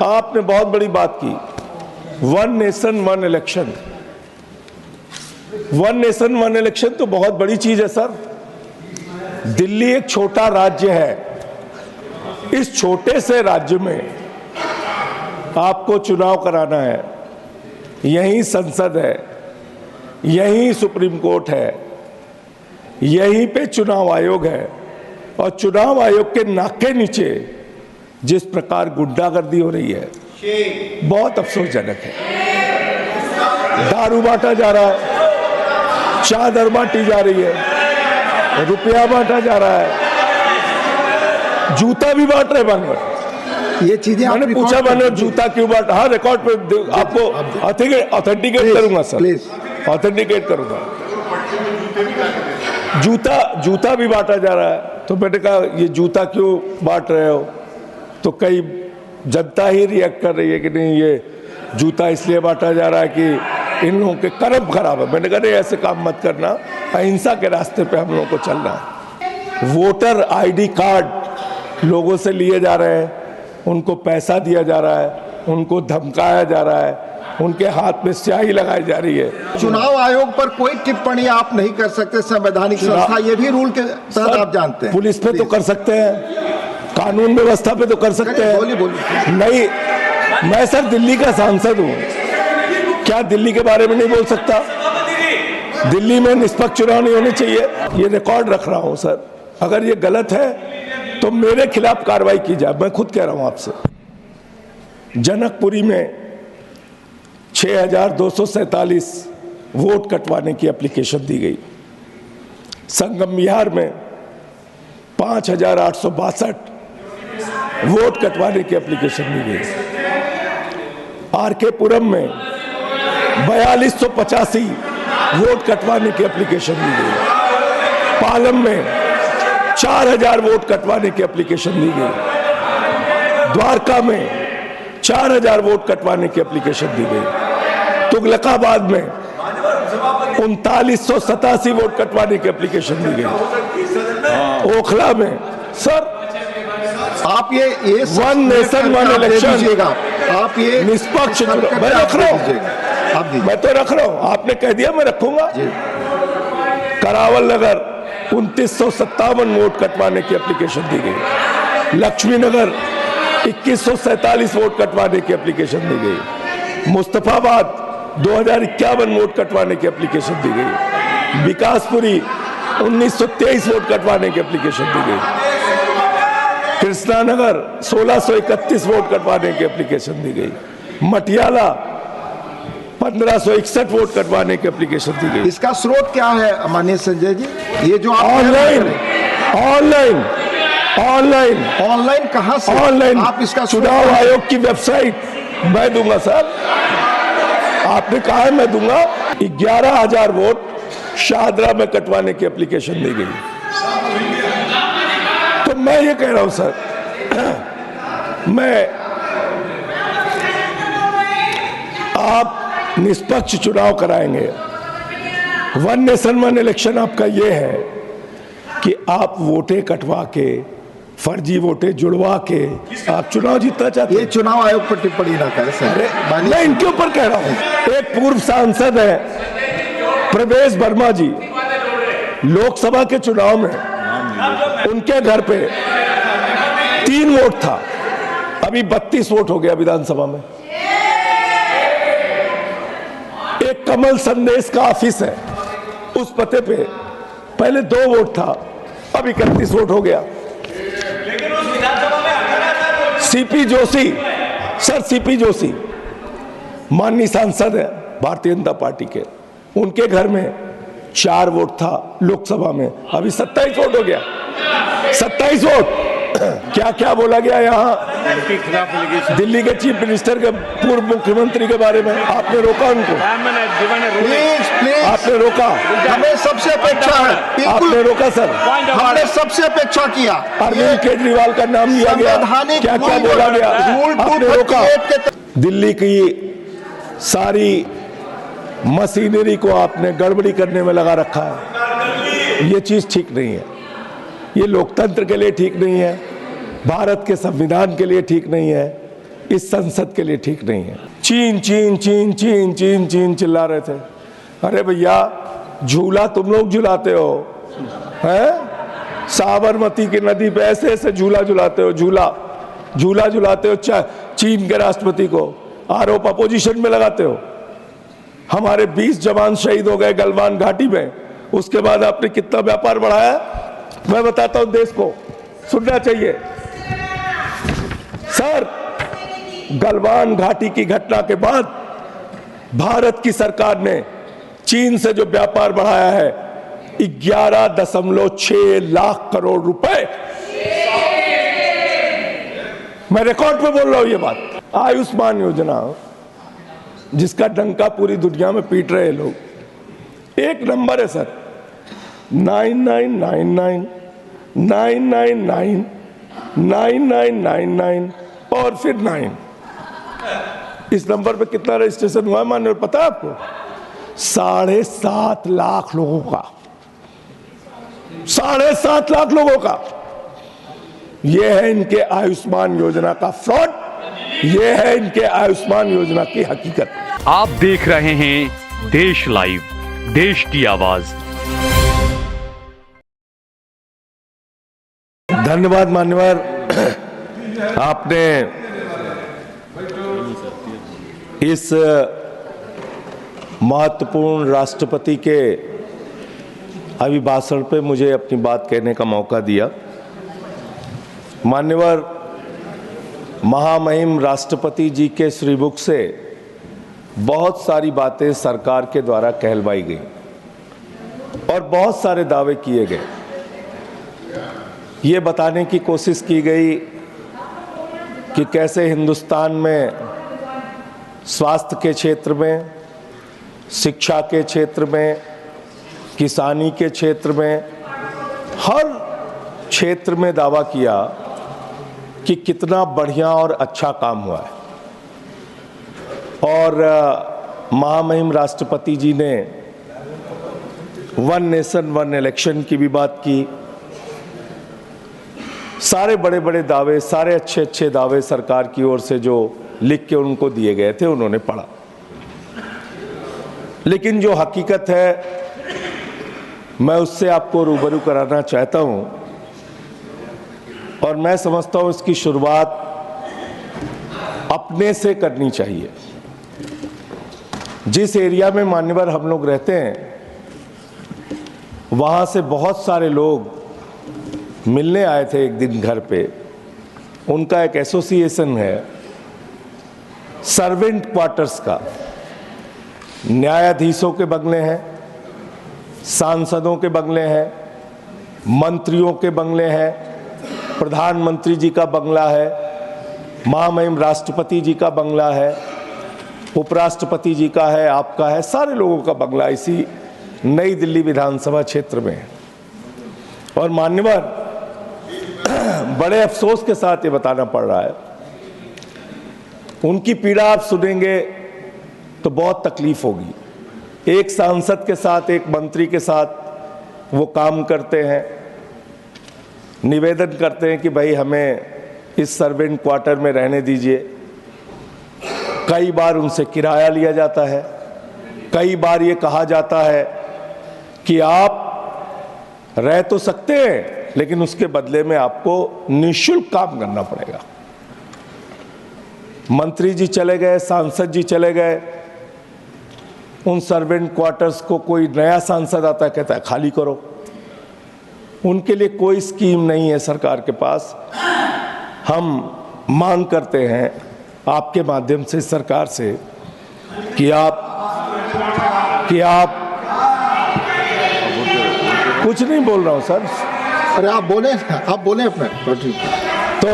आपने बहुत बड़ी बात की, one nation one election. One nation one election तो बहुत बड़ी चीज है सर। दिल्ली एक छोटा राज्य है, इस छोटे से राज्य में आपको चुनाव कराना है। यहीं संसद है, यहीं सुप्रीम कोर्ट है, यहीं पे चुनाव आयोग है, और चुनाव आयोग के नाक के नीचे जिस प्रकार गुंडागर्दी हो रही है, बहुत अफसोसजनक है। दारू बांटा जा रहा है, चादर बांटी जा रही है, रुपया बांटा जा रहा है, जूता भी बांट रहे बांट। ये चीजें मैंने पूछा, मैंने जूता क्यों बांटा? हाँ, रिकॉर्ड पे आपको ऑथेंटिकेट करूंगा सर, ऑथेंटिकेट करूंगा। जूता भी बांटा जा रहा है। तो मैंने कहा ये जूता क्यों बांट रहे हो? तो कई जनता ही रिएक्ट कर रही है कि नहीं, ये जूता इसलिए बांटा जा रहा है कि इन लोगों के कर्म खराब है। मैंने कहा नहीं, ऐसे काम मत करना, अहिंसा के रास्ते पे हम लोगों को चलना है। वोटर आईडी कार्ड लोगों से लिए जा रहे हैं, उनको पैसा दिया जा रहा है, उनको धमकाया जा रहा है, उनके हाथ में स्याही लगाई जा रही है। चुनाव आयोग पर कोई टिप्पणी आप नहीं कर सकते, संवैधानिक संस्था, ये भी रूल के तहत आप जानते हैं। पुलिस पे तो कर सकते हैं, कानून व्यवस्था पे तो कर सकते हैं। बोलिए। नहीं, मैं सर दिल्ली का सांसद हूँ, क्या दिल्ली के बारे में नहीं बोल सकता? दिल्ली में निष्पक्ष चुनाव नहीं होने चाहिए, ये रिकॉर्ड रख रहा हूँ सर। अगर ये गलत है तो मेरे खिलाफ कार्रवाई की जाए। मैं खुद कह रहा हूँ आपसे। जनकपुरी में 6247 वोट कटवाने की एप्लीकेशन दी गई। संगम विहार में 5862 वोट कटवाने की एप्लीकेशन दी गई। आरके पुरम में 4285 वोट कटवाने की एप्लीकेशन दी गई। पालम में 4000 वोट कटवाने की एप्लीकेशन दी गई। द्वारका में 4000 वोट कटवाने की एप्लीकेशन दी गई। तुगलकाबाद में 3987 वोट कटवाने की एप्लीकेशन दी गई। ओखला में सर आप ये वन नेशन वन इलेक्शन, आप ये निष्पक्ष, मैं रख रहा हूँ, मैं तो रख रहा हूँ, आपने कह दिया मैं रखूंगा। करावल नगर 2957 वोट कटवाने की एप्लीकेशन दी गई। लक्ष्मी नगर 2147 वोट कटवाने की एप्लीकेशन दी गई। मुस्तफाबाद 2051 वोट कटवाने की एप्लीकेशन दी गई। विकासपुरी 1923 वोट कटवाने की एप्लीकेशन दी गई। कृष्णानगर 1631 वोट कटवाने की एप्लीकेशन दी गई। मटियाला 1561 वोट कटवाने की एप्लीकेशन दी गई। इसका स्रोत क्या है माननीय संजय जी? ये जो ऑनलाइन कहां से? ऑनलाइन आप इसका चुनाव आयोग की वेबसाइट मैं दूंगा सर। आपने कहा है मैं दूंगा। 11,000 वोट शाहदरा में कटवाने की एप्लीकेशन दी गई। तो मैं ये कह रहा हूं सर, आप निष्पक्ष चुनाव कराएंगे। वन नेशन वन इलेक्शन आपका ये है कि आप वोटें कटवा के, फर्जी वोटें जुड़वा के आप चुनाव जीतना चाहते हैं। ये चुनाव आयोग पर टिप्पणी ना करें सर। मैं इनके ऊपर कह रहा हूं। एक पूर्व सांसद है प्रवेश वर्मा जी, लोकसभा के चुनाव में उनके घर पे 3 वोट था, अभी 32 वोट हो गया विधानसभा में। एक कमल संदेश का ऑफिस है, उस पते पे पहले 2 वोट था, अब 31 वोट हो गया। CP Joshi sir, CP Joshi माननीय सांसद है भारतीय जनता पार्टी के, उनके घर में 4 वोट था लोकसभा में, अभी 27 वोट हो गया। 27 वोट। क्या क्या बोला गया यहाँ दिल्ली के चीफ मिनिस्टर के, पूर्व मुख्यमंत्री के बारे में? आपने रोका उनको, आपने रोका। हमें सबसे अपेक्षा है, आपने रोका सर, हमने सबसे अपेक्षा किया। अरविंद केजरीवाल का नाम लिया गया, क्या क्या बोला गया, आपने रोका। दिल्ली की सारी मशीनरी को आपने गड़बड़ी करने में लगा रखा है। ये चीज ठीक नहीं है, ये लोकतंत्र के लिए ठीक नहीं है, भारत के संविधान के लिए ठीक नहीं है, इस संसद के लिए ठीक नहीं है। चीन चीन चीन चीन चीन चीन चिल्ला रहे थे। अरे भैया, झूला तुम लोग झुलाते हो, हैं? साबरमती की नदी पे ऐसे ऐसे झूला झुलाते हो, झूला झुलाते हो चीन के राष्ट्रपति को, आरोप अपोजिशन में लगाते हो। हमारे 20 जवान शहीद हो गए गलवान घाटी में, उसके बाद आपने कितना व्यापार बढ़ाया? मैं बताता हूं देश को, सुनना चाहिए सर। गलवान घाटी की घटना के बाद भारत की सरकार ने चीन से जो व्यापार बढ़ाया है 11.6 लाख करोड़ रुपए। मैं रिकॉर्ड पे बोल रहा हूं ये बात। आयुष्मान योजना जिसका डंका पूरी दुनिया में पीट रहे लोग, एक नंबर है सर, 9999 999 9999 और फिर 9। इस नंबर पे कितना रजिस्ट्रेशन हुआ है मान्य पता है आपको? 7.5 लाख लोगों का, 7.5 लाख लोगों का। यह है इनके आयुष्मान योजना का फ्रॉड, यह है इनके आयुष्मान योजना की हकीकत। आप देख रहे हैं देश लाइव, देश की आवाज। धन्यवाद मान्यवर, आपने इस महत्वपूर्ण राष्ट्रपति के अभिभाषण पे मुझे अपनी बात कहने का मौका दिया। मान्यवर, महामहिम राष्ट्रपति जी के श्रीमुख से बहुत सारी बातें सरकार के द्वारा कहलवाई गई और बहुत सारे दावे किए गए। ये बताने की कोशिश की गई कि कैसे हिंदुस्तान में स्वास्थ्य के क्षेत्र में, शिक्षा के क्षेत्र में, किसानी के क्षेत्र में, हर क्षेत्र में दावा किया कि कितना बढ़िया और अच्छा काम हुआ है। और महामहिम राष्ट्रपति जी ने वन नेशन वन इलेक्शन की भी बात की। सारे बड़े बड़े दावे, सारे अच्छे अच्छे दावे सरकार की ओर से जो लिख के उनको दिए गए थे उन्होंने पढ़ा। लेकिन जो हकीकत है मैं उससे आपको रूबरू कराना चाहता हूं और मैं समझता हूं इसकी शुरुआत अपने से करनी चाहिए। जिस एरिया में मान्यवर हम लोग रहते हैं वहां से बहुत सारे लोग मिलने आए थे एक दिन घर पे। उनका एक एसोसिएशन है सर्वेंट क्वार्टर्स का। न्यायाधीशों के बंगले हैं, सांसदों के बंगले हैं, मंत्रियों के बंगले हैं, प्रधानमंत्री जी का बंगला है, महामहिम राष्ट्रपति जी का बंगला है, उपराष्ट्रपति जी का है, आपका है, सारे लोगों का बंगला इसी नई दिल्ली विधानसभा क्षेत्र में है। और मान्यवर, बड़े अफसोस के साथ ये बताना पड़ रहा है, उनकी पीड़ा आप सुनेंगे तो बहुत तकलीफ होगी। एक सांसद के साथ, एक मंत्री के साथ वो काम करते हैं, निवेदन करते हैं कि भाई हमें इस सर्वेंट क्वार्टर में रहने दीजिए। कई बार उनसे किराया लिया जाता है, कई बार ये कहा जाता है कि आप रह तो सकते हैं लेकिन उसके बदले में आपको निःशुल्क काम करना पड़ेगा। मंत्री जी चले गए, सांसद जी चले गए, उन सर्वेंट क्वार्टर्स को कोई नया सांसद आता है, कहता है खाली करो। उनके लिए कोई स्कीम नहीं है सरकार के पास। हम मांग करते हैं आपके माध्यम से सरकार से कि आप कुछ नहीं बोल रहा हूं सर। अरे आप बोले अपने तो ठीक है। तो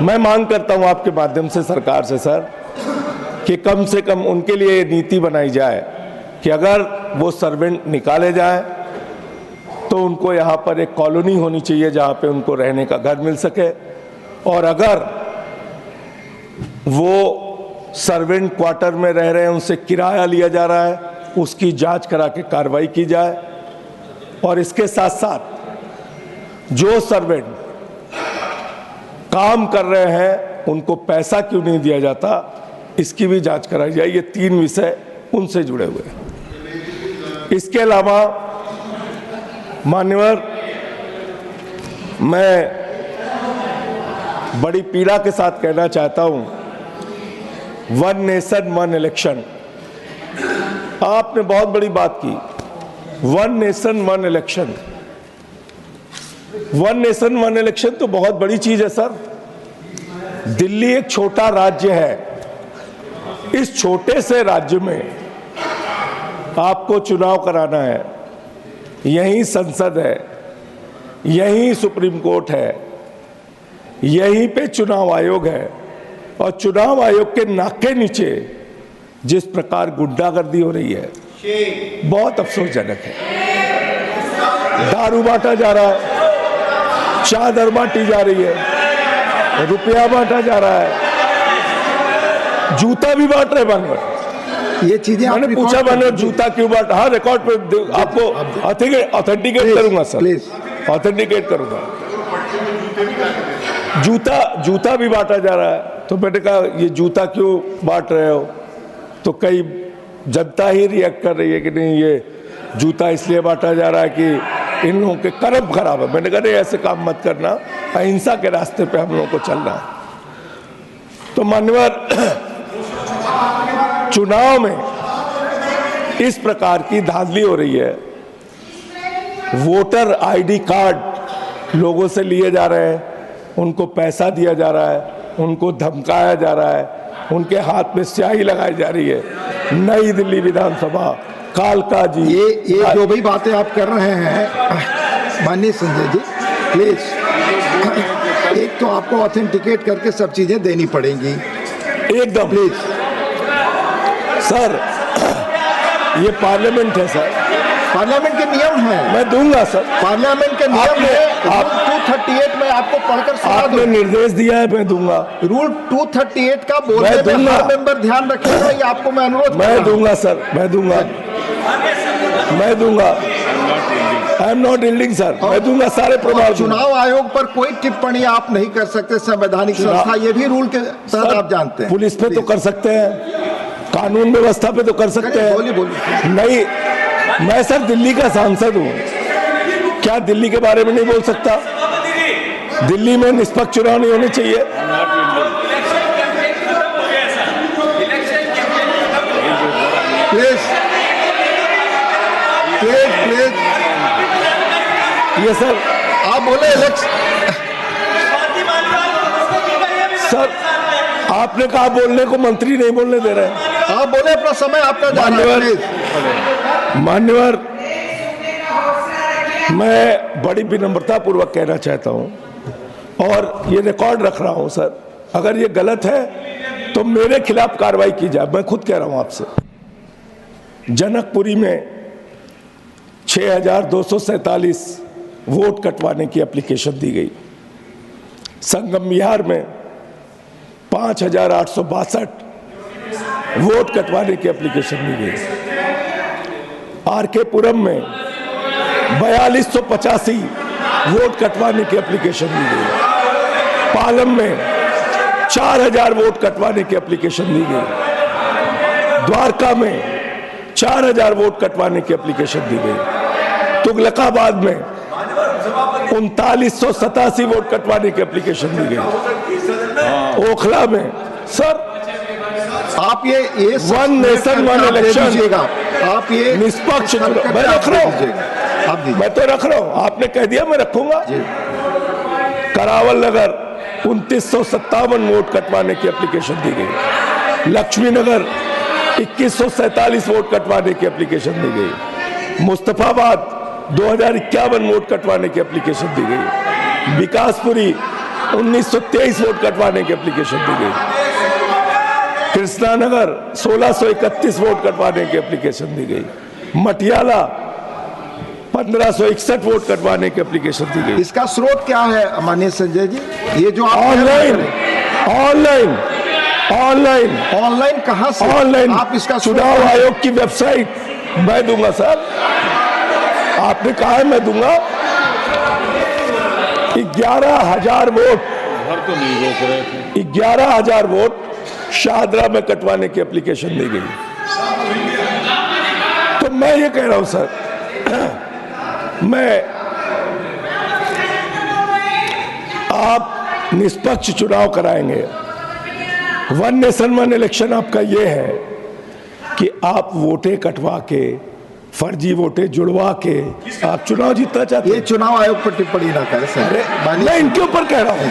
मैं मांग करता हूं आपके माध्यम से सरकार से सर कि कम से कम उनके लिए नीति बनाई जाए कि अगर वो सर्वेंट निकाले जाए तो उनको यहाँ पर एक कॉलोनी होनी चाहिए जहाँ पे उनको रहने का घर मिल सके। और अगर वो सर्वेंट क्वार्टर में रह रहे हैं, उनसे किराया लिया जा रहा है, उसकी जांच करा के कार्रवाई की जाए। और इसके साथ साथ जो सर्वेंट काम कर रहे हैं उनको पैसा क्यों नहीं दिया जाता, इसकी भी जांच कराई जाए। ये 3 विषय उनसे जुड़े हुए हैं। इसके अलावा मान्यवर, मैं बड़ी पीड़ा के साथ कहना चाहता हूं, 1 नेशन 1 इलेक्शन, आपने बहुत बड़ी बात की। 1 नेशन 1 इलेक्शन, 1 नेशन 1 इलेक्शन तो बहुत बड़ी चीज है सर। दिल्ली एक छोटा राज्य है। इस छोटे से राज्य में आपको चुनाव कराना है। यहीं संसद है, यहीं सुप्रीम कोर्ट है, यहीं पे चुनाव आयोग है, और चुनाव आयोग के नाक के नीचे जिस प्रकार गुंडागर्दी हो रही है, बहुत अफसोसजनक है। दारू बांटा जा रहा है, चादर बांटी जा रही है, रुपया बांटा जा रहा है, जूता भी बांट रहे मानवर। ये चीजें मैंने पूछा मानवर जूता क्यों बांट, हाँ रिकॉर्ड पे आपको ऑथेंटिकेट करूंगा सर, ऑथेंटिकेट करूंगा। जूता भी बांटा जा रहा है। तो मैंने कहा ये जूता क्यों बांट रहे हो, तो कई जनता ही रिएक्ट कर रही है कि नहीं ये जूता इसलिए बांटा जा रहा है कि इन लोगों के कर्म खराब है। मैंने कहा नहीं, ऐसे काम मत करना, अहिंसा के रास्ते पे हम लोगों को चलना है। तो मान्यवर, चुनाव में इस प्रकार की धांधली हो रही है। वोटर आईडी कार्ड लोगों से लिए जा रहे हैं, उनको पैसा दिया जा रहा है, उनको धमकाया जा रहा है, उनके हाथ में स्याही लगाई जा रही है। नई दिल्ली विधानसभा, कालका जी, ये जो भी बातें आप कर रहे हैं माननीय संजय जी, प्लीज एक तो आपको ऑथेंटिकेट करके सब चीजें देनी पड़ेंगी एकदम प्लीज। सर ये पार्लियामेंट है सर, पार्लियामेंट के नियम हैं। मैं दूंगा सर। पार्लियामेंट के नियम है। आप 238 में आपको पढ़कर सुना आपने दो। निर्देश दिया है, मैं दूंगा। रूल 238 का बोलने मैं में दूंगा। हर मेंबर ध्यान रखेगा, ये आपको मैं अनुरोध मैं दूंगा सर, मैं दूंगा, मैं दूंगा। I am not yielding sir, मैं दूंगा सारे प्रमाण। चुनाव आयोग पर कोई टिप्पणी आप नहीं कर सकते, संवैधानिक संस्था, ये भी रूल के तहत आप जानते हैं। पुलिस पे तो कर सकते हैं, कानून व्यवस्था पे तो कर सकते हैं। बोलिए। नहीं, मैं सर दिल्ली का सांसद हूँ, क्या दिल्ली के बारे में नहीं बोल सकता? दिल्ली में निष्पक्ष चुनाव नहीं होने चाहिए? प्लीज प्लीज प्लीज, ये सर आप बोले इलेक्शन। सर आपने कहा बोलने को, मंत्री नहीं बोलने दे रहे हैं। आप बोले, अपना समय आपका जाना है, प्लीज। मान्यवर, मैं बड़ी विनम्रता पूर्वक कहना चाहता हूं और ये रिकॉर्ड रख रहा हूं सर, अगर ये गलत है तो मेरे खिलाफ कार्रवाई की जाए। मैं खुद कह रहा हूं आपसे, जनकपुरी में 6247 वोट कटवाने की एप्लीकेशन दी गई। संगम विहार में 5862 वोट कटवाने की एप्लीकेशन दी गई। आरके पुरम में 4285 वोट कटवाने की एप्लीकेशन दी गई। पालम में 4000 वोट कटवाने की एप्लीकेशन दी गई। द्वारका में 4000 वोट कटवाने की एप्लीकेशन दी गई। तुगलकाबाद में 3987 वोट कटवाने की एप्लीकेशन दी गई। ओखला में सर आप ये 1 नेशन 1 इलेक्शन, आप ये निष्पक्ष, मैं रख रहा हूँ, आप दीजिए। मैं तो रख रहा हूँ, आपने कह दिया मैं रखूंगा। करावल नगर 2957 वोट कटवाने की एप्लीकेशन दी गई। लक्ष्मी नगर 2147 वोट कटवाने की एप्लीकेशन दी गई। मुस्तफाबाद 2051 वोट कटवाने की एप्लीकेशन दी गई। विकासपुरी 1923 वोट कटवाने की एप्लीकेशन दी गई। कृष्णानगर 1631 वोट कटवाने की एप्लीकेशन दी गई। मटियाला 1561 वोट कटवाने की एप्लीकेशन दी गई। इसका स्रोत क्या है माननीय संजय जी? ये जो आप ऑनलाइन ऑनलाइन ऑनलाइन ऑनलाइन कहां से? ऑनलाइन आप इसका चुनाव आयोग की वेबसाइट, मैं दूंगा सर, आपने कहा है मैं दूंगा। 11,000 वोट बाहर तो नहीं रोक रहे थे। 11,000 वोट शाहदरा में कटवाने की एप्लीकेशन दी गई। तो मैं ये कह रहा हूं सर, आप निष्पक्ष चुनाव कराएंगे। वन नेशन वन इलेक्शन आपका ये है कि आप वोटें कटवा के, फर्जी वोटें जुड़वा के आप चुनाव जीतना चाहते ये हैं। चुनाव आयोग पर टिप्पणी ना करें सर। मैं इनके ऊपर कह रहा हूं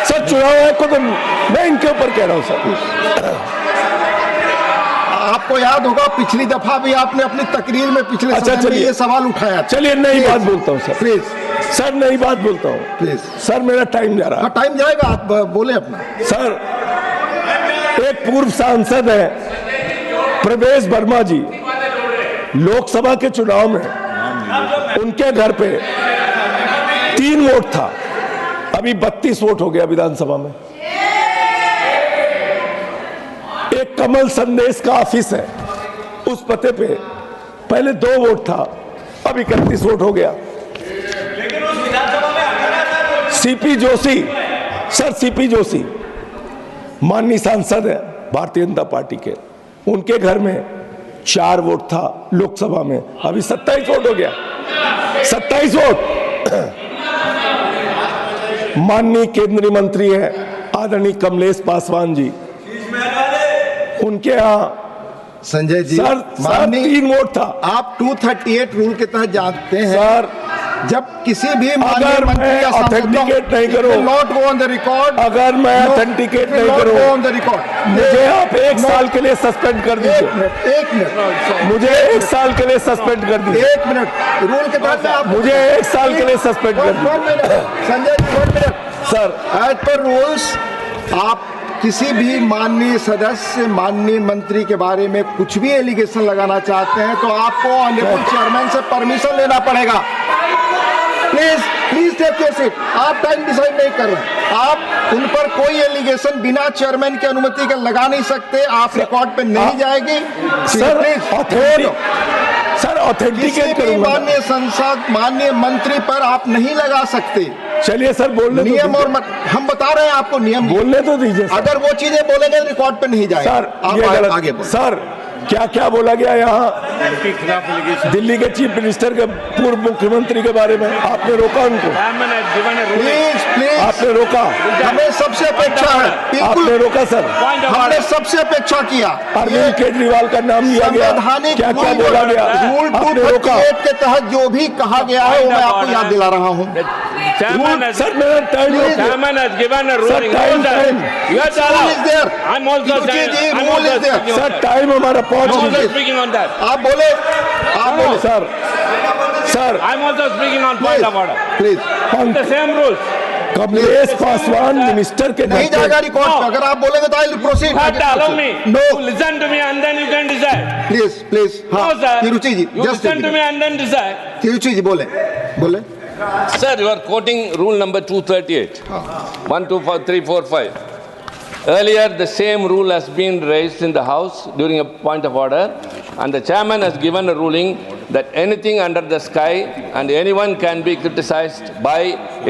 सर, चुनाव आयोग को तो मैं इनके ऊपर कह रहा हूं सर। आपको याद होगा पिछली दफा भी आपने अपनी तकरीर में पिछले अच्छा, समय में चलिए। ये सवाल उठाया। चलिए नई बात बोलता हूं सर, प्लीज सर नई बात बोलता हूं प्लीज। सर, मेरा टाइम जा रहा है। हाँ, टाइम जाएगा, आप बोले अपना। सर, एक पूर्व सांसद है प्रवेश वर्मा जी, लोकसभा के चुनाव में उनके घर पे 3 वोट था, अभी 32 वोट हो गया विधानसभा में। एक कमल संदेश का ऑफिस है, उस पते पे पहले 2 वोट था, अब 31 वोट हो गया। CP Joshi, sir CP Joshi माननीय सांसद है भारतीय जनता पार्टी के, उनके घर में 4 वोट था लोकसभा में, अभी 27 वोट हो गया। 27 वोट। माननीय केंद्रीय मंत्री है आदरणीय कमलेश पासवान जी, उनके यहाँ संजय जी, सर 3 वोट था। आप 238 रूल के तहत जानते हैं सर, जब किसी भी अगर मैं ऑथेंटिकेट नहीं करूं, not go on the record, अगर मैं ऑथेंटिकेट नहीं गो करूं, ऑन द रिकॉर्ड, मुझे आप 1 साल के लिए सस्पेंड कर दीजिए। एक मिनट, मुझे 1 साल के लिए सस्पेंड कर दीजिए। 1 मिनट रूल के तहत आप मुझे 1 साल के लिए सस्पेंड कर दीजिए। 1 minute Sanjay ji, 1 minute sir, as per rules आप किसी भी माननीय सदस्य, माननीय मंत्री के बारे में कुछ भी एलिगेशन लगाना चाहते हैं तो आपको ऑनरेबल चेयरमैन से परमिशन लेना पड़ेगा। Please please take your seat. आप टाइम डिसाइड नहीं कर रहे, आप उन पर कोई एलिगेशन बिना चेयरमैन की अनुमति के लगा नहीं सकते, आप रिकॉर्ड पे नहीं जाएगी। सर, प्लीज सर किसी ऑथेंटिकेट भी करूंगा। माननीय संसद, माननीय मंत्री पर आप नहीं लगा सकते। चलिए सर, बोलने तो नियम दीजिए। और हम बता रहे हैं आपको नियम। बोलने तो दीजिए सर। अगर वो चीजें बोलेंगे रिकॉर्ड पे नहीं जाएगा। सर, आप ये गलत। आगे बोलें। सर, क्या क्या बोला गया यहाँ उनके खिलाफ एलिगेशन। दिल्ली के चीफ मिनिस्टर के पूर्व मुख्यमंत्री के बारे में? आपने रोका उनको, प्लीज प्लीज, आपने रोका, हमें सबसे अपेक्षा है, आपने बिल्कुल रोका सर। हमने सबसे अपेक्षा किया। अरविंद केजरीवाल का नाम लिया गया, संवैधानिक क्या क्या बोला गया, रूल आपने रोका। 238 के तहत जो भी कहा गया है वो मैं आपको याद दिला रहा हूँ। सर, मेरा time Chairman has given a Sir, ruling. time, Sir, time. you are Rule is there. I'm also Kiruchi ji, I'm rule also is there. speaking on sir, that. Time हमारा पहुंच I'm also गया। speaking on that. आप बोले, आप बोले sir, sir, I'm also speaking on point of order. Please. The same rules. Kamlesh Paswan minister के नहीं घर जाएगा पे रिकॉर्ड पे। अगर आप बोलेंगे तो I proceed. You have to allow me no to listen to me and then you can decide. Please please. हाँ No, sir. Tiruchi ji, You just listen to me and then decide. Tiruchi ji बोले बोले। Sir, you are quoting rule number 238. 1, 2, 3, 4, 5. Earlier, the same rule has been raised in the House during a point of order, and the chairman has given a ruling that anything under the sky and anyone can be criticized by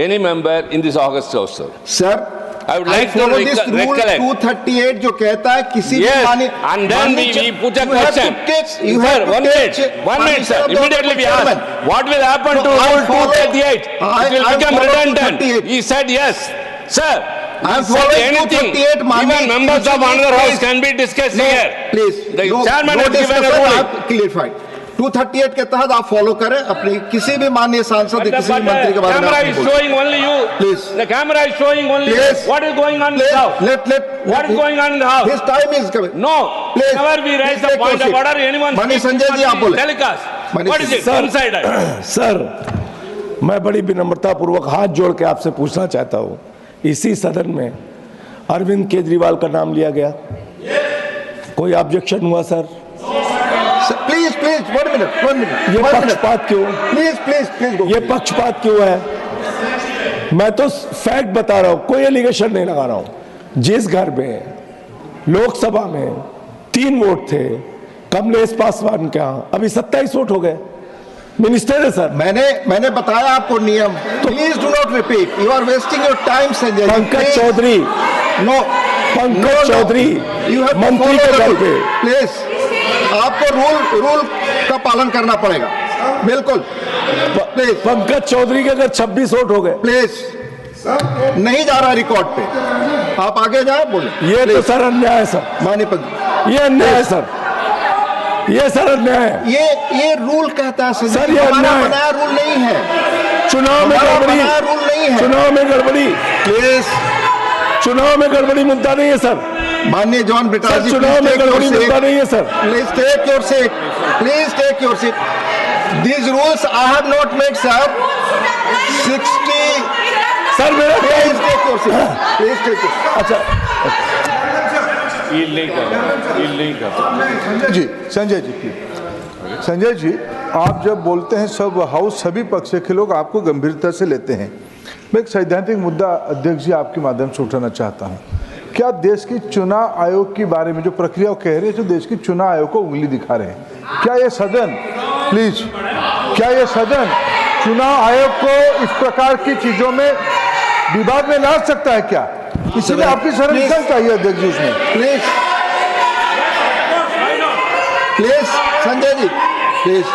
any member in this August House. Sir, I would like to this rule recollect. 238 जो कहता है किसी भी Yes, माननीय, and then we put a you have to question. take- you Sir, have to one take minute, permission sir. of the Immediately we chairman. asked, what will happen No, to I rule follow- 238? It will I become follow redundant. 238. He said yes. Sir, I am he said following anything. 238, Even members of another house please. can be discussed No, here. please. The No, chairman no has given a discussion, ruling. आप clarified. 238 के तहत आप follow करें अपने किसी भी माननीय सांसद या किसी भी मंत्री के बारे में। camera आप is बोलें। showing only you. Please. The camera is showing only Please. what is going on in the house. What is going on in the house? His time is coming. No. Please. Whenever we raise Please the take point your of seat. order, anyone Mani speaks, Sanjay ji, must आप be बोलें। telecast. Mani What is it? Sir. Inside eye. Sir, मैं बड़ी विनम्रता पूर्वक हाथ जोड़ के आपसे पूछना चाहता हूं, इसी सदन में अरविंद केजरीवाल का नाम लिया गया, कोई ऑब्जेक्शन हुआ सर? प्लीज प्लीज 1 मिनट ये पक्षपात क्यों? प्लीज प्लीज प्लीज ये पक्षपात क्यों है? मैं तो फैक्ट बता रहा हूं, कोई एलिगेशन नहीं लगा रहा हूं। जिस घर में लोकसभा में 3 वोट थे कमलेश पासवान के यहाँ, अभी 27 वोट हो गए। मिनिस्टर है सर। मैंने बताया आपको नियम। Please do not repeat, you are wasting your time Sanjay ji. Pankaj Chaudhary, no, Pankaj Chaudhary you have मंत्री के घर पे। प्लीज आपको रूल का पालन करना पड़ेगा, बिल्कुल। प्लीज पंकज चौधरी के अगर 26 वोट हो गए, प्लीज, नहीं जा रहा रिकॉर्ड पे, आप आगे जाए बोले। ये तो सर अन्याय है सर, मानीपत, ये अन्याय है सर, ये सर अन्याय है। ये रूल कहता है सर, ये हमारा अन्याय। बनाया रूल नहीं है, चुनाव में हमारा गड़बड़ी, बनाया रूल नहीं है। चुनाव में गड़बड़ी, प्लीज, चुनाव में गड़बड़ी मुद्दा नहीं है सर। माननीय जॉन ब्रिटा सर, जी, चुनाव में गड़बड़ी मुद्दा नहीं है sir. Please take your seat, please take your seat. These rules I have not made, sir. 60. Sir मेरा Please take your seat. Please take your seat. अच्छा, ईल नहीं कर संजय जी प्लीज। संजय जी, आप जब बोलते हैं सब हाउस सभी पक्ष के लोग आपको गंभीरता से लेते हैं। मैं एक सैद्धांतिक मुद्दा अध्यक्ष जी आपके माध्यम से उठाना चाहता हूं। क्या देश की चुनाव आयोग के बारे में जो प्रक्रिया कह रहे हैं, जो देश की चुनाव आयोग को उंगली दिखा रहे हैं, क्या ये सदन, प्लीज, क्या ये सदन चुनाव आयोग को इस प्रकार की चीजों में विवाद में ला सकता है क्या? इसलिए आपकी संरक्षण चाहिए अध्यक्ष जी उसमें। Please, please Sanjay ji, please.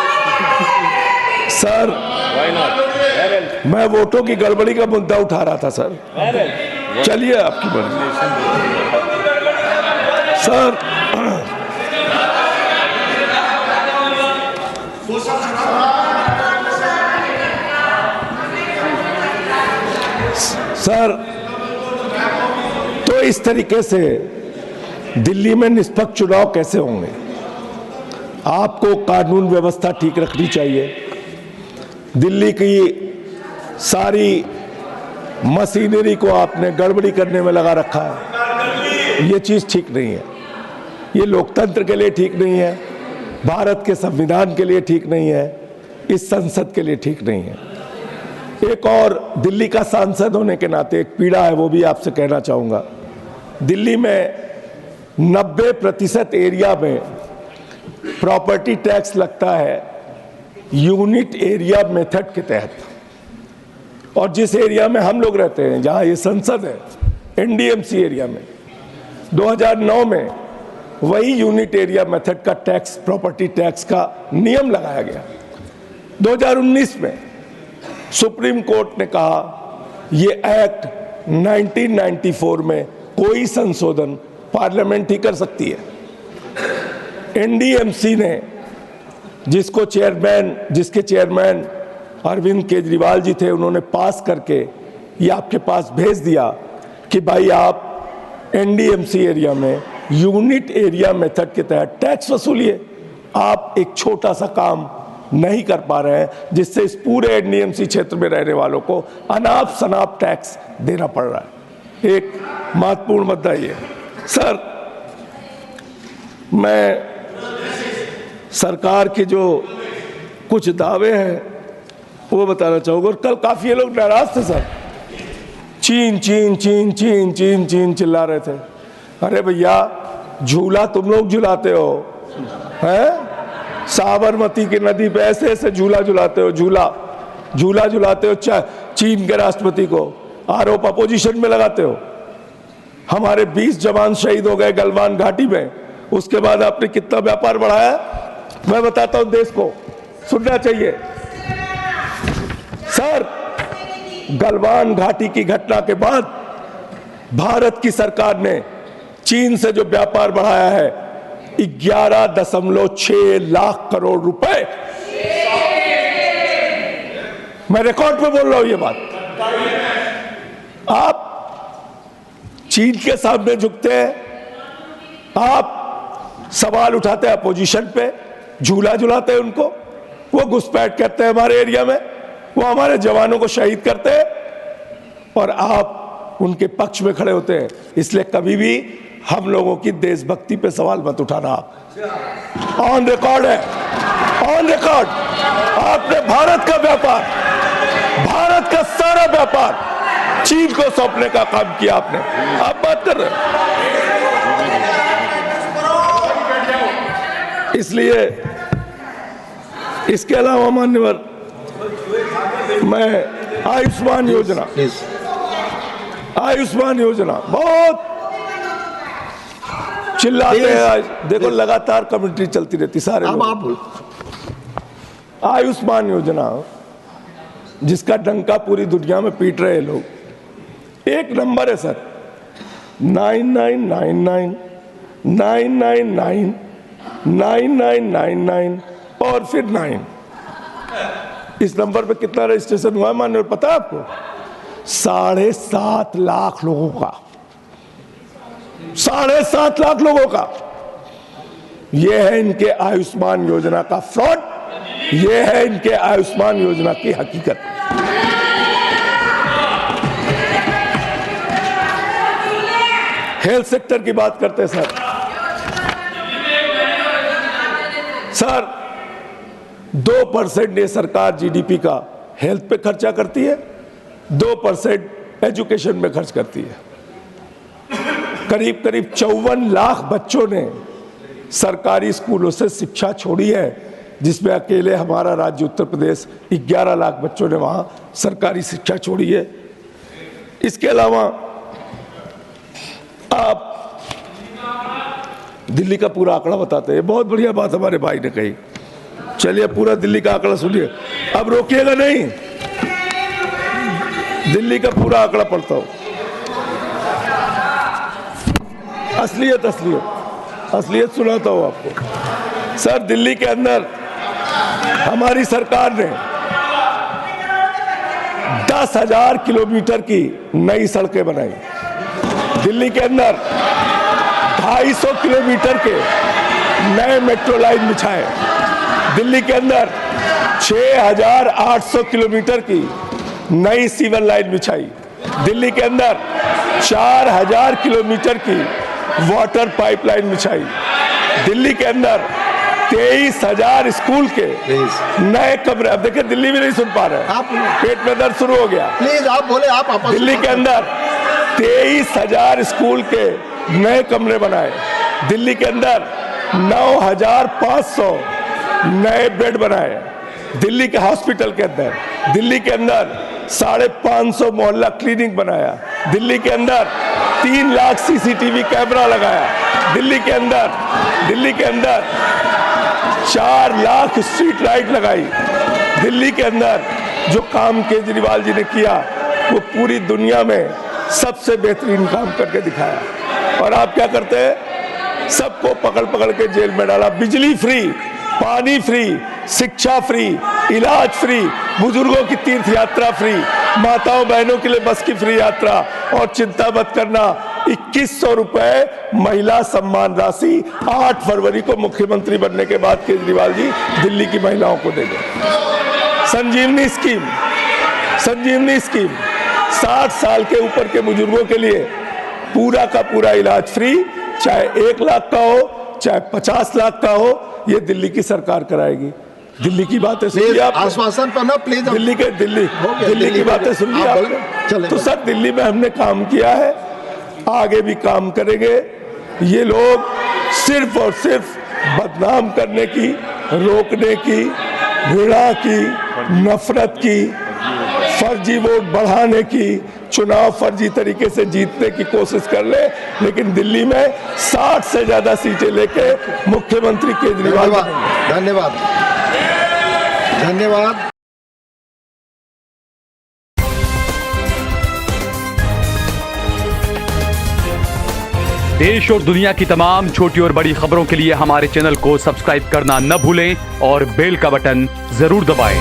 Sir मैं वोटों की गड़बड़ी का मुद्दा उठा रहा था सर। चलिए आपकी मर्जी सर। सर, तो इस तरीके से दिल्ली में निष्पक्ष चुनाव कैसे होंगे? आपको कानून व्यवस्था ठीक रखनी चाहिए। दिल्ली की सारी मशीनरी को आपने गड़बड़ी करने में लगा रखा है। ये चीज़ ठीक नहीं है, ये लोकतंत्र के लिए ठीक नहीं है, भारत के संविधान के लिए ठीक नहीं है, इस संसद के लिए ठीक नहीं है। एक और दिल्ली का सांसद होने के नाते एक पीड़ा है, वो भी आपसे कहना चाहूँगा। दिल्ली में 90% एरिया में प्रॉपर्टी टैक्स लगता है यूनिट एरिया मेथड के तहत, और जिस एरिया में हम लोग रहते हैं, जहाँ ये संसद है, एनडीएमसी एरिया में 2009 में वही यूनिट एरिया मेथड का टैक्स, प्रॉपर्टी टैक्स का नियम लगाया गया। 2019 में सुप्रीम कोर्ट ने कहा ये एक्ट 1994 में कोई संशोधन पार्लियामेंट ही कर सकती है। एनडीएमसी ने जिसके चेयरमैन अरविंद केजरीवाल जी थे, उन्होंने पास करके ये आपके पास भेज दिया कि भाई आप एनडीएमसी एरिया में यूनिट एरिया मेथड के तहत टैक्स वसूलिए। आप एक छोटा सा काम नहीं कर पा रहे हैं, जिससे इस पूरे एनडीएमसी क्षेत्र में रहने वालों को अनाप शनाप टैक्स देना पड़ रहा है। एक महत्वपूर्ण मुद्दा ये सर, मैं सरकार के जो कुछ दावे हैं वो बताना चाहूँगा। और कल काफ़ी लोग नाराज थे सर, चीन चीन चीन चीन चीन चीन चिल्ला रहे थे। अरे भैया, झूला तुम लोग झुलाते हो, हैं? साबरमती की नदी पे ऐसे ऐसे झूला झुलाते हो, झूला झुलाते हो चीन के राष्ट्रपति को, आरोप अपोजिशन में लगाते हो। हमारे 20 जवान शहीद हो गए गलवान घाटी में, उसके बाद आपने कितना व्यापार बढ़ाया? मैं बताता हूं देश को, सुनना चाहिए सर। गलवान घाटी की घटना के बाद भारत की सरकार ने चीन से जो व्यापार बढ़ाया है 11.6 लाख करोड़ रुपए। मैं रिकॉर्ड पे बोल रहा हूं ये बात। आप चीन के सामने झुकते हैं, आप सवाल उठाते हैं अपोजिशन पे, झूला झुलाते हैं उनको, वो घुसपैठ करते हैं हमारे एरिया में, वो हमारे जवानों को शहीद करते हैं, और आप उनके पक्ष में खड़े होते हैं। इसलिए कभी भी हम लोगों की देशभक्ति पे सवाल मत उठाना। ऑन रिकॉर्ड है, ऑन रिकॉर्ड। आपने भारत का व्यापार, भारत का सारा व्यापार चीन को सौंपने का काम किया आपने। आप बात कर रहे हैं। इसलिए इसके अलावा मान्यवर, मैं आयुष्मान योजना, प्लीज। आयुष्मान योजना बहुत चिल्लाते हैं आज, देखो लगातार कमेंट्री चलती रहती सारे अब लोग। आप बोलो। आयुष्मान योजना जिसका डंका पूरी दुनिया में पीट रहे लोग, एक नंबर है सर, 9999 999 9999 और फिर 9। इस नंबर पे कितना रजिस्ट्रेशन हुआ है मान्य पता है आपको? 7.5 लाख लोगों का, 7.5 लाख लोगों का। यह है इनके आयुष्मान योजना का फ्रॉड, यह है इनके आयुष्मान योजना की हकीकत। हेल्थ सेक्टर की बात करते हैं सर 2% ये सरकार जीडीपी का हेल्थ पे खर्चा करती है, 2% एजुकेशन में खर्च करती है। करीब 54 लाख बच्चों ने सरकारी स्कूलों से शिक्षा छोड़ी है, जिसमें अकेले हमारा राज्य उत्तर प्रदेश 11 लाख बच्चों ने वहां सरकारी शिक्षा छोड़ी है। इसके अलावा आप दिल्ली का पूरा आंकड़ा बताते हैं, बहुत बढ़िया बात हमारे भाई ने कही। चलिए पूरा दिल्ली का आंकड़ा सुनिए, अब रोकिएगा नहीं, दिल्ली का पूरा आंकड़ा पढ़ता हूं। असलियत सुनाता हूं आपको। सर दिल्ली के अंदर हमारी सरकार ने 10,000 किलोमीटर की नई सड़कें बनाई। दिल्ली के अंदर 250 किलोमीटर के नए मेट्रो लाइन बिछाए। दिल्ली के अंदर 6,800 किलोमीटर की नई सीवर लाइन बिछाई। दिल्ली के अंदर 4,000 किलोमीटर की वाटर पाइपलाइन बिछाई। दिल्ली के अंदर 23,000 स्कूल के नए कमरे। अब देखिए दिल्ली भी नहीं सुन पा रहे, आप पेट में दर्द शुरू हो गया। प्लीज आप बोले, आप दिल्ली के अंदर 23,000 स्कूल के नए कमरे बनाए। दिल्ली के अंदर 9,500 नए बेड बनाए। दिल्ली के हॉस्पिटल के अंदर, दिल्ली के अंदर 550 मोहल्ला क्लिनिक बनाया। दिल्ली के अंदर 3 लाख सीसीटीवी कैमरा लगाया। दिल्ली के अंदर 4 लाख स्ट्रीट लाइट लगाई। दिल्ली के अंदर जो काम केजरीवाल जी ने किया वो पूरी दुनिया में सबसे बेहतरीन काम करके दिखाया। और आप क्या करते हैं? सबको पकड़ के जेल में डाला। बिजली फ्री, पानी फ्री, शिक्षा फ्री, इलाज फ्री, बुजुर्गों की तीर्थ यात्रा फ्री, माताओं बहनों के लिए बस की फ्री यात्रा। और चिंता मत करना, 2100 रुपए महिला सम्मान राशि 8 फरवरी को मुख्यमंत्री बनने के बाद केजरीवाल जी दिल्ली की महिलाओं को देंगे। संजीवनी स्कीम 60 साल के ऊपर के बुजुर्गों के लिए पूरा का पूरा इलाज फ्री, चाहे 1 लाख का हो चाहे 50 लाख का हो, ये दिल्ली की सरकार कराएगी। दिल्ली की बातें सुनिए आप, आश्वासन पर ना प्लीज। दिल्ली की बातें सुनिए आप। तो सर दिल्ली में हमने काम किया है, आगे भी काम करेंगे। ये लोग सिर्फ और सिर्फ बदनाम करने की, रोकने की, घृणा की, नफरत की, फर्जी वोट बढ़ाने की, चुनाव फर्जी तरीके से जीतने की कोशिश कर ले, लेकिन दिल्ली में 60 से ज्यादा सीटें लेके मुख्यमंत्री केजरीवाल। धन्यवाद। देश और दुनिया की तमाम छोटी और बड़ी खबरों के लिए हमारे चैनल को सब्सक्राइब करना न भूलें और बेल का बटन जरूर दबाएं।